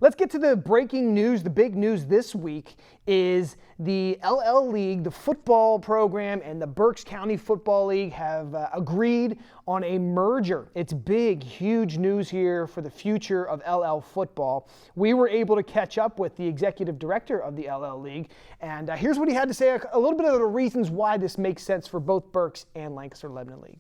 Let's get to the breaking news. The big news this week is the L-L League, the football program, and the Berks County Football League have agreed on a merger. It's big, huge news here for the future of L-L football. We were able to catch up with the executive director of the L-L League, and here's what he had to say, a little bit of the reasons why this makes sense for both Berks and Lancaster-Lebanon League.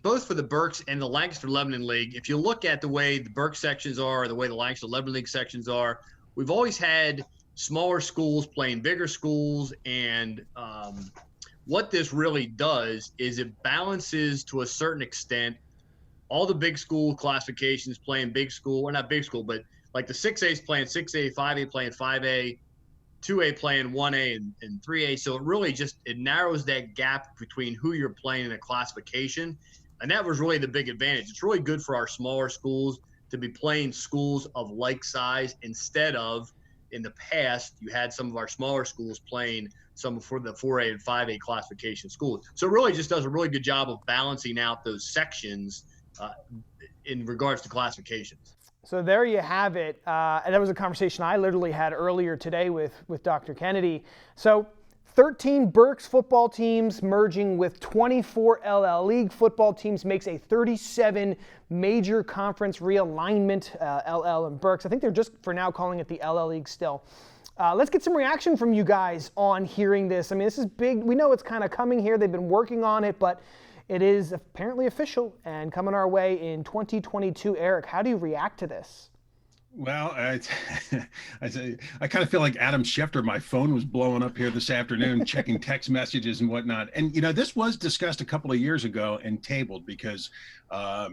Both for the Berks and the Lancaster-Lebanon League, if you look at the way the Berks sections are, the way the Lancaster-Lebanon League sections are, we've always had smaller schools playing bigger schools, and what this really does is it balances to a certain extent all the big school classifications playing big school, or not big school, but like the 6A's playing 6A, 5A playing 5A, 2A playing 1A and 3A. So it really it narrows that gap between who you're playing in a classification. And that was really the big advantage. It's really good for our smaller schools to be playing schools of like size instead of, in the past, you had some of our smaller schools playing some for the 4A and 5A classification schools. So it really just does a really good job of balancing out those sections in regards to classifications. So there you have it. And that was a conversation I literally had earlier today with Dr. Kennedy. So 13 Berks football teams merging with 24 L-L League football teams makes a 37 major conference realignment, L-L and Berks. I think they're just for now calling it the L-L League still. Let's get some reaction from you guys on hearing this. I mean, this is big. We know it's kind of coming here. They've been working on it, but it is apparently official and coming our way in 2022. Eric, how do you react to this? Well, I kind of feel like Adam Schefter. My phone was blowing up here this afternoon, checking text messages and whatnot. And, you know, this was discussed a couple of years ago and tabled because I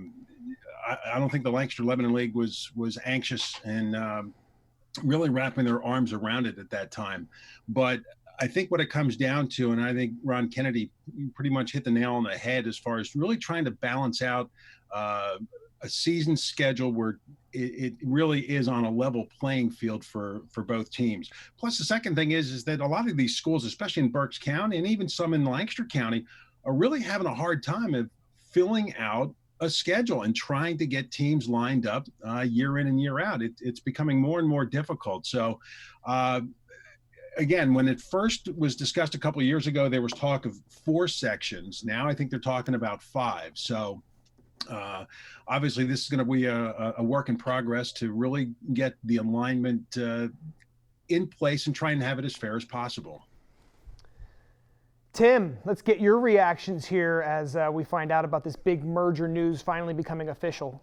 don't think the Lancaster-Lebanon League was anxious and really wrapping their arms around it at that time. But I think what it comes down to, and I think Ron Kennedy pretty much hit the nail on the head as far as really trying to balance out a season schedule where it really is on a level playing field for both teams. Plus, the second thing is that a lot of these schools, especially in Berks County and even some in Lancaster County, are really having a hard time of filling out a schedule and trying to get teams lined up year in and year out. It's becoming more and more difficult. So, again, when it first was discussed a couple of years ago, there was talk of 4 sections. Now I think they're talking about 5. So obviously this is going to be a work in progress to really get the alignment in place and try and have it as fair as possible. Tim, let's get your reactions here as we find out about this big merger news finally becoming official.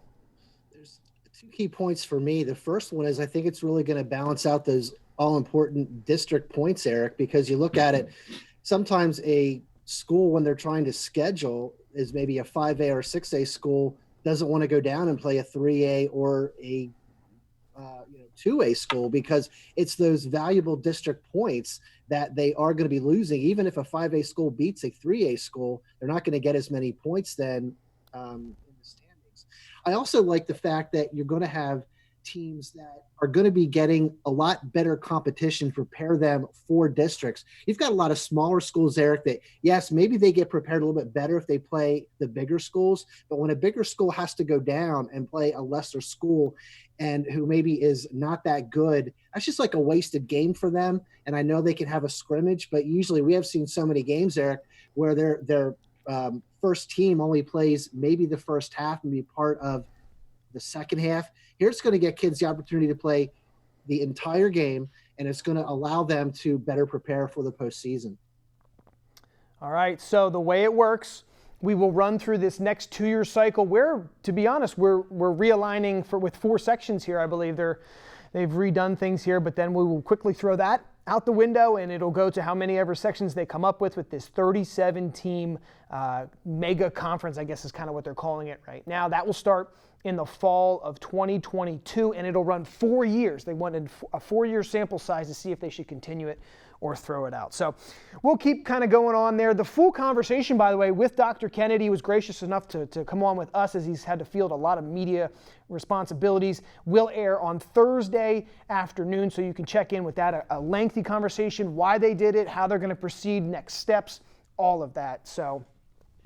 There's 2 key points for me. The first one is I think it's really going to balance out those all-important district points, Eric, because you look at it, sometimes a school, when they're trying to schedule, is maybe a 5A or 6A school, doesn't want to go down and play a 3A or a 2A school, because it's those valuable district points that they are going to be losing. Even if a 5A school beats a 3A school, they're not going to get as many points then in the standings. I also like the fact that you're going to have teams that are going to be getting a lot better competition to prepare them for districts. You've got a lot of smaller schools, Eric, that, yes, maybe they get prepared a little bit better if they play the bigger schools, but when a bigger school has to go down and play a lesser school and who maybe is not that good, that's just like a wasted game for them. And I know they can have a scrimmage, but usually we have seen so many games, Eric, where their first team only plays maybe the first half and be part of the second half. Here it's going to get kids the opportunity to play the entire game, and it's going to allow them to better prepare for the postseason. All right, so the way it works, we will run through this next 2-year cycle where, to be honest, we're realigning with 4 sections here. I believe they've redone things here, but then we will quickly throw that out the window, and it'll go to how many ever sections they come up with this 37-team mega conference, I guess is kind of what they're calling it right now. That will start in the fall of 2022, and it'll run 4 years. They wanted a 4-year sample size to see if they should continue it or throw it out. So we'll keep kind of going on there. The full conversation, by the way, with Dr. Kennedy, was gracious enough to come on with us as he's had to field a lot of media responsibilities, will air on Thursday afternoon, so you can check in with that. A lengthy conversation, why they did it, how they're going to proceed, next steps, all of that. So,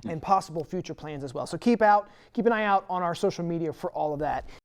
and possible future plans as well. So keep an eye out on our social media for all of that.